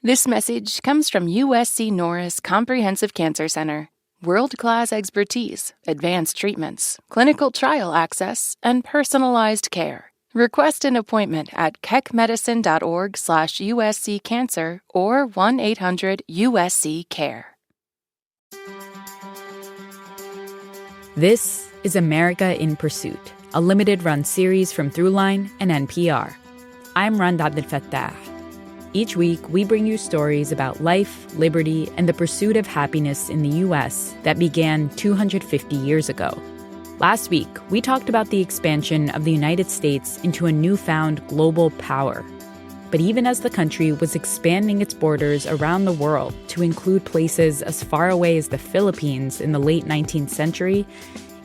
This message comes from USC Norris Comprehensive Cancer Center. World-class expertise, advanced treatments, clinical trial access, and personalized care. Request an appointment at keckmedicine.org/USCcancer or 1-800-USC-CARE. This is America in Pursuit, a limited-run series from Throughline and NPR. I'm Rand Abdelfattah. Each week, we bring you stories about life, liberty, and the pursuit of happiness in the U.S. that began 250 years ago. Last week, we talked about the expansion of the United States into a newfound global power. But even as the country was expanding its borders around the world to include places as far away as the Philippines in the late 19th century,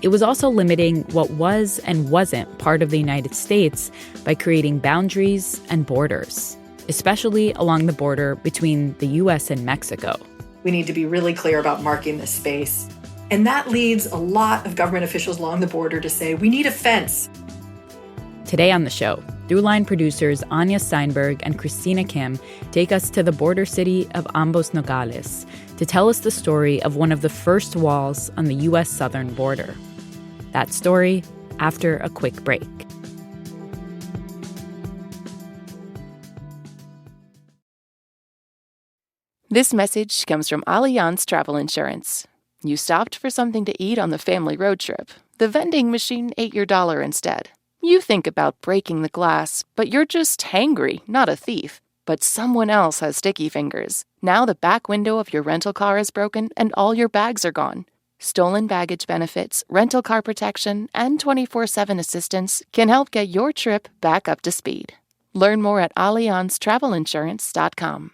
it was also limiting what was and wasn't part of the United States by creating boundaries and borders, especially along the border between the U.S. and Mexico. We need to be really clear about marking this space. And that leads a lot of government officials along the border to say, we need a fence. Today on the show, Throughline producers Anya Steinberg and Christina Kim take us to the border city of Ambos Nogales to tell us the story of one of the first walls on the U.S. southern border. That story after a quick break. This message comes from Allianz Travel Insurance. You stopped for something to eat on the family road trip. The vending machine ate your dollar instead. You think about breaking the glass, but you're just hangry, not a thief. But someone else has sticky fingers. Now the back window of your rental car is broken and all your bags are gone. Stolen baggage benefits, rental car protection, and 24/7 assistance can help get your trip back up to speed. Learn more at AllianzTravelInsurance.com.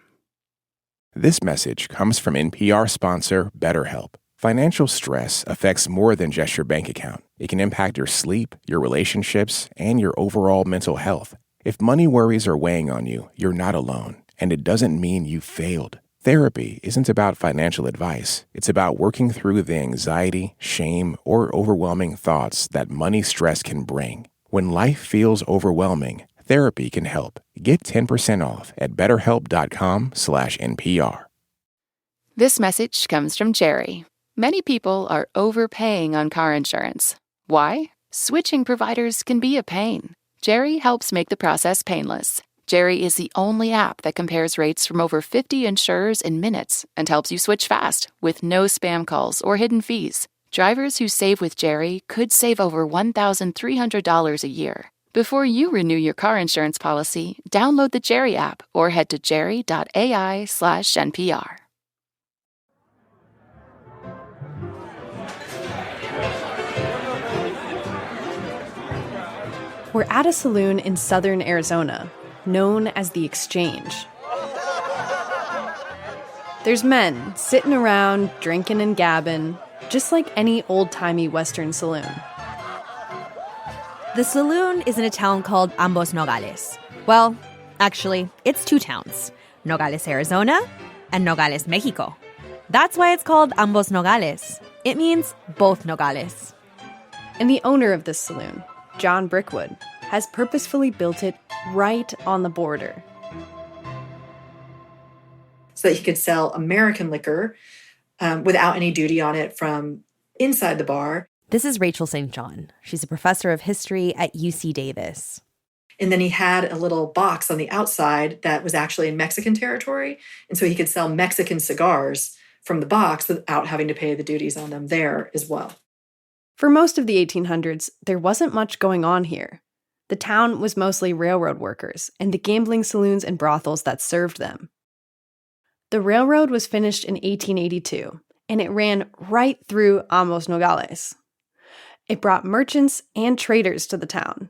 This message comes from NPR sponsor BetterHelp. Financial stress affects more than just your bank account. It can impact your sleep, your relationships, and your overall mental health. If money worries are weighing on you, you're not alone, and it doesn't mean you failed. Therapy isn't about financial advice. It's about working through the anxiety, shame, or overwhelming thoughts that money stress can bring. When life feels overwhelming, therapy can help. Get 10% off at betterhelp.com/NPR. This message comes from Jerry. Many people are overpaying on car insurance. Why? Switching providers can be a pain. Jerry helps make the process painless. Jerry is the only app that compares rates from over 50 insurers in minutes and helps you switch fast with no spam calls or hidden fees. Drivers who save with Jerry could save over $1,300 a year. Before you renew your car insurance policy, download the Jerry app or head to jerry.ai/NPR. We're at a saloon in southern Arizona, known as the Exchange. There's men sitting around, drinking and gabbing, just like any old-timey Western saloon. The saloon is in a town called Ambos Nogales. Well, actually, it's two towns, Nogales, Arizona, and Nogales, Mexico. That's why it's called Ambos Nogales. It means both Nogales. And the owner of this saloon, John Brickwood, has purposefully built it right on the border. So that he could sell American liquor without any duty on it from inside the bar. This is Rachel St. John. She's a professor of history at UC Davis. And then he had a little box on the outside that was actually in Mexican territory. And so he could sell Mexican cigars from the box without having to pay the duties on them there as well. For most of the 1800s, there wasn't much going on here. The town was mostly railroad workers and the gambling saloons and brothels that served them. The railroad was finished in 1882, and it ran right through Ambos Nogales. It brought merchants and traders to the town.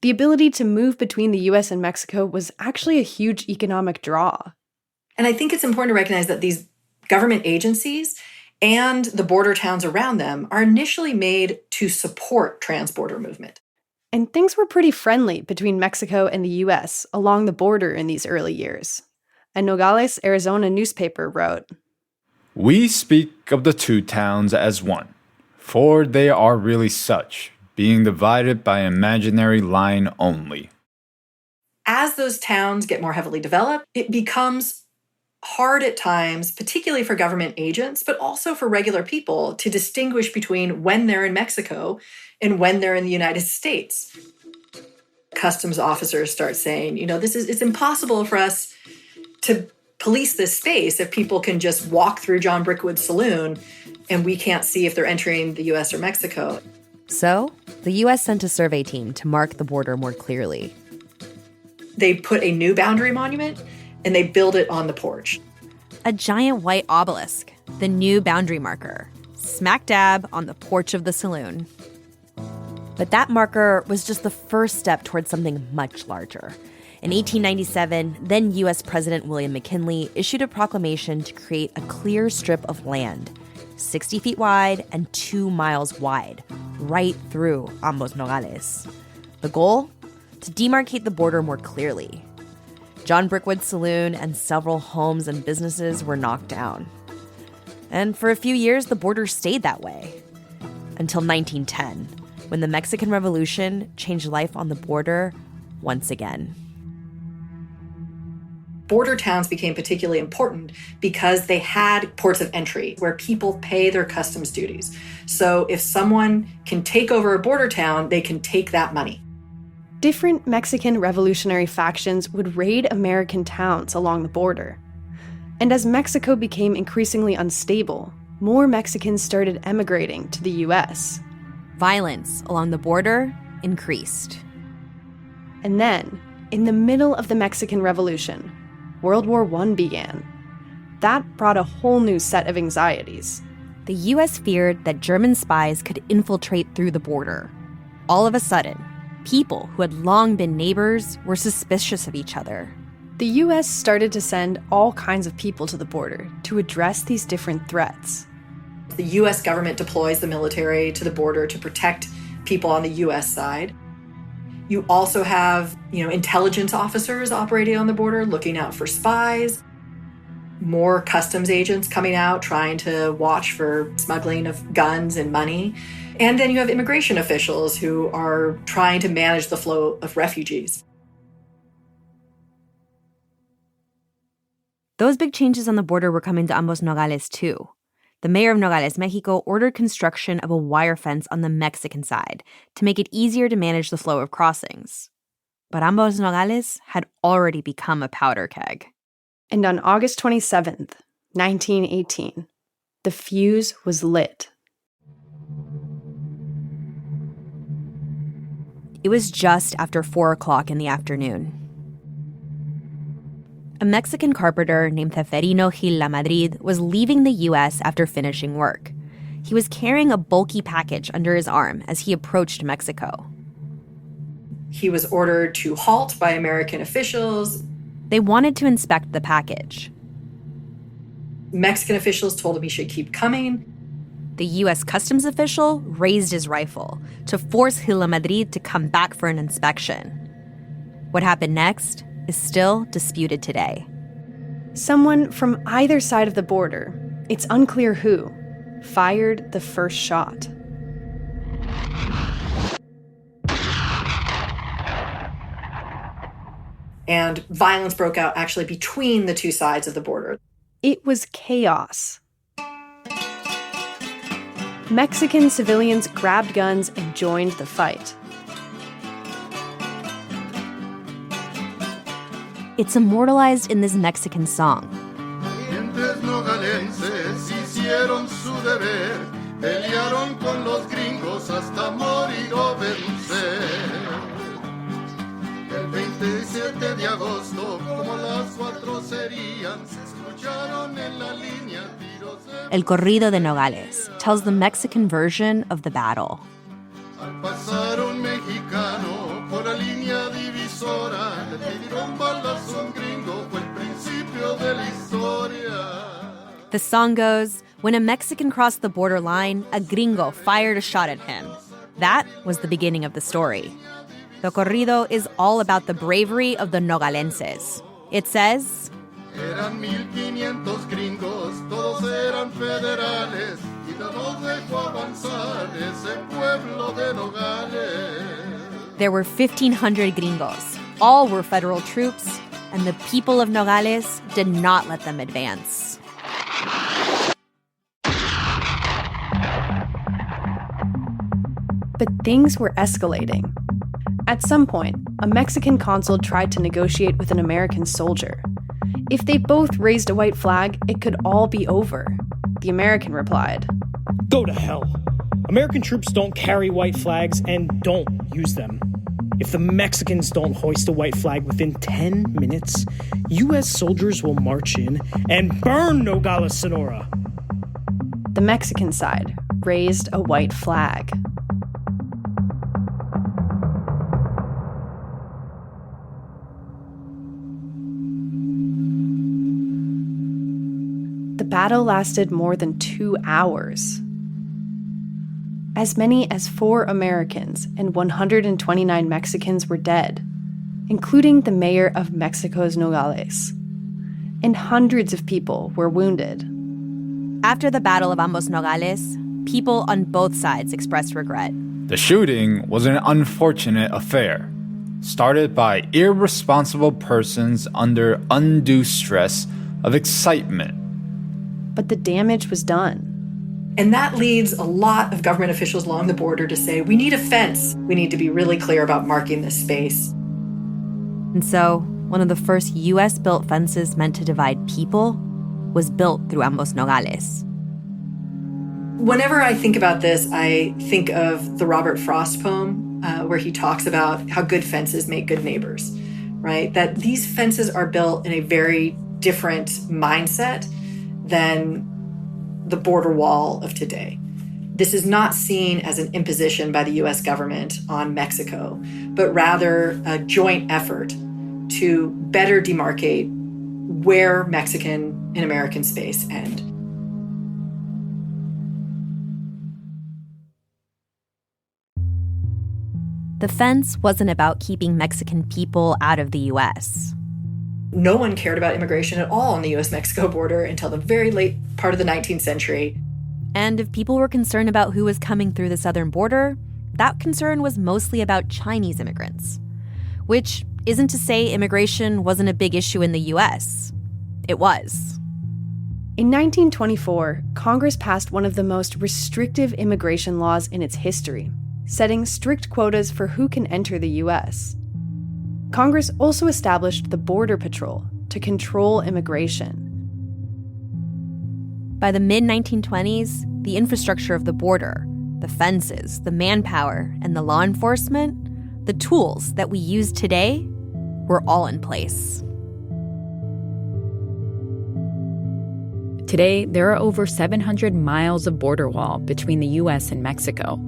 The ability to move between the U.S. and Mexico was actually a huge economic draw. And I think it's important to recognize that these government agencies and the border towns around them are initially made to support transborder movement. And things were pretty friendly between Mexico and the U.S. along the border in these early years. A Nogales, Arizona newspaper wrote, "We speak of the two towns as one, for they are really such, being divided by an imaginary line only." As those towns get more heavily developed, it becomes hard at times, particularly for government agents, but also for regular people to distinguish between when they're in Mexico and when they're in the United States. Customs officers start saying, it's impossible for us to police this space if people can just walk through John Brickwood's saloon and we can't see if they're entering the US or Mexico. So, the US sent a survey team to mark the border more clearly. They put a new boundary monument and they build it on the porch. A giant white obelisk, the new boundary marker, smack dab on the porch of the saloon. But that marker was just the first step towards something much larger. In 1897, then U.S. President William McKinley issued a proclamation to create a clear strip of land, 60 feet wide and 2 miles wide, right through Ambos Nogales. The goal? To demarcate the border more clearly. John Brickwood's saloon and several homes and businesses were knocked down. And for a few years, the border stayed that way. Until 1910, when the Mexican Revolution changed life on the border once again. Border towns became particularly important because they had ports of entry where people pay their customs duties. So if someone can take over a border town, they can take that money. Different Mexican revolutionary factions would raid American towns along the border. And as Mexico became increasingly unstable, more Mexicans started emigrating to the US. Violence along the border increased. And then, in the middle of the Mexican Revolution, World War I began. That brought a whole new set of anxieties. The US feared that German spies could infiltrate through the border. All of a sudden, people who had long been neighbors were suspicious of each other. The US started to send all kinds of people to the border to address these different threats. The US government deploys the military to the border to protect people on the US side. You also have, intelligence officers operating on the border, looking out for spies. More customs agents coming out, trying to watch for smuggling of guns and money. And then you have immigration officials who are trying to manage the flow of refugees. Those big changes on the border were coming to Ambos Nogales too. The mayor of Nogales, Mexico, ordered construction of a wire fence on the Mexican side to make it easier to manage the flow of crossings. But Ambos Nogales had already become a powder keg. And on August 27th, 1918, the fuse was lit. It was just after 4 o'clock in the afternoon. A Mexican carpenter named Ceferino Gil La Madrid was leaving the U.S. after finishing work. He was carrying a bulky package under his arm as he approached Mexico. He was ordered to halt by American officials. They wanted to inspect the package. Mexican officials told him he should keep coming. The U.S. customs official raised his rifle to force Gil La Madrid to come back for an inspection. What happened next is still disputed today. Someone from either side of the border, it's unclear who, fired the first shot. And violence broke out actually between the two sides of the border. It was chaos. Mexican civilians grabbed guns and joined the fight. It's immortalized in this Mexican song. El Corrido de Nogales tells the Mexican version of the battle. The song goes, when a Mexican crossed the border line, a gringo fired a shot at him. That was the beginning of the story. The corrido is all about the bravery of the Nogalenses. It says, Eran 1500 gringos, todos eran federales, y no nos dejó avanzar ese pueblo de Nogales. There were 1,500 gringos. All were federal troops, and the people of Nogales did not let them advance. But things were escalating. At some point, a Mexican consul tried to negotiate with an American soldier. If they both raised a white flag, it could all be over. The American replied, "Go to hell. American troops don't carry white flags and don't use them. If the Mexicans don't hoist a white flag within 10 minutes, U.S. soldiers will march in and burn Nogales, Sonora." The Mexican side raised a white flag. The battle lasted more than 2 hours. As many as 4 Americans and 129 Mexicans were dead, including the mayor of Mexico's Nogales. And hundreds of people were wounded. After the Battle of Ambos Nogales, people on both sides expressed regret. The shooting was an unfortunate affair, started by irresponsible persons under undue stress of excitement. But the damage was done. And that leads a lot of government officials along the border to say, we need a fence. We need to be really clear about marking this space. And so, one of the first U.S.-built fences meant to divide people was built through Ambos Nogales. Whenever I think about this, I think of the Robert Frost poem where he talks about how good fences make good neighbors, right? That these fences are built in a very different mindset than the border wall of today. This is not seen as an imposition by the U.S. government on Mexico, but rather a joint effort to better demarcate where Mexican and American space end. The fence wasn't about keeping Mexican people out of the U.S. No one cared about immigration at all on the U.S.-Mexico border until the very late part of the 19th century. And if people were concerned about who was coming through the southern border, that concern was mostly about Chinese immigrants. Which isn't to say immigration wasn't a big issue in the U.S. It was. In 1924, Congress passed one of the most restrictive immigration laws in its history, setting strict quotas for who can enter the U.S. Congress also established the Border Patrol to control immigration. By the mid-1920s, the infrastructure of the border, the fences, the manpower, and the law enforcement, the tools that we use today, were all in place. Today, there are over 700 miles of border wall between the U.S. and Mexico.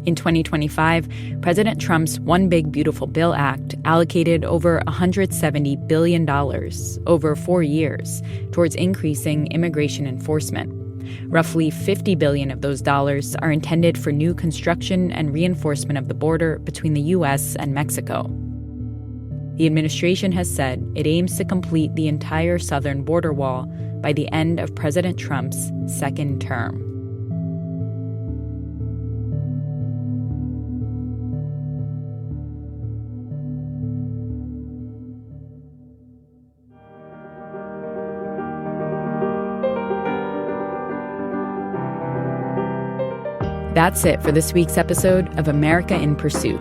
In 2025, President Trump's One Big Beautiful Bill Act allocated over $170 billion over 4 years towards increasing immigration enforcement. Roughly $50 billion of those dollars are intended for new construction and reinforcement of the border between the U.S. and Mexico. The administration has said it aims to complete the entire southern border wall by the end of President Trump's second term. That's it for this week's episode of America in Pursuit.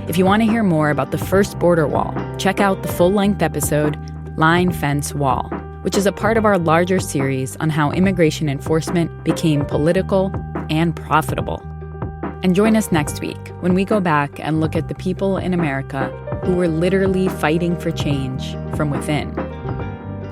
If you want to hear more about the first border wall, check out the full-length episode, Line, Fence, Wall, which is a part of our larger series on how immigration enforcement became political and profitable. And join us next week when we go back and look at the people in America who were literally fighting for change from within.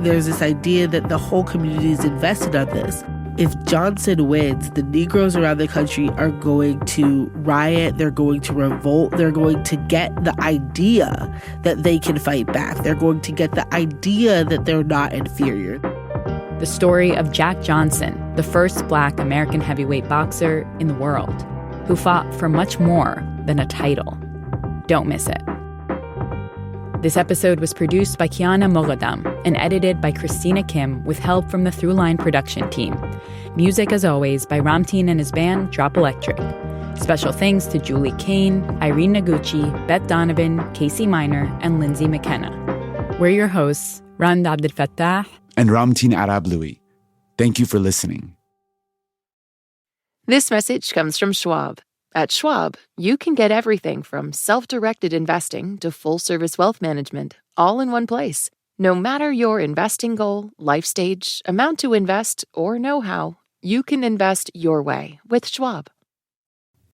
There's this idea that the whole community is invested on this. If Johnson wins, the Negroes around the country are going to riot, they're going to revolt, they're going to get the idea that they can fight back. They're going to get the idea that they're not inferior. The story of Jack Johnson, the first Black American heavyweight boxer in the world, who fought for much more than a title. Don't miss it. This episode was produced by Kiana Mogadam and edited by Christina Kim with help from the Throughline production team. Music, as always, by Ramteen and his band, Drop Electric. Special thanks to Julie Kane, Irene Noguchi, Beth Donovan, Casey Miner, and Lindsay McKenna. We're your hosts, Rand Abdel Fattah and Ramtin Arablouei. Thank you for listening. This message comes from Schwab. At Schwab, you can get everything from self-directed investing to full-service wealth management, all in one place. No matter your investing goal, life stage, amount to invest, or know-how, you can invest your way with Schwab.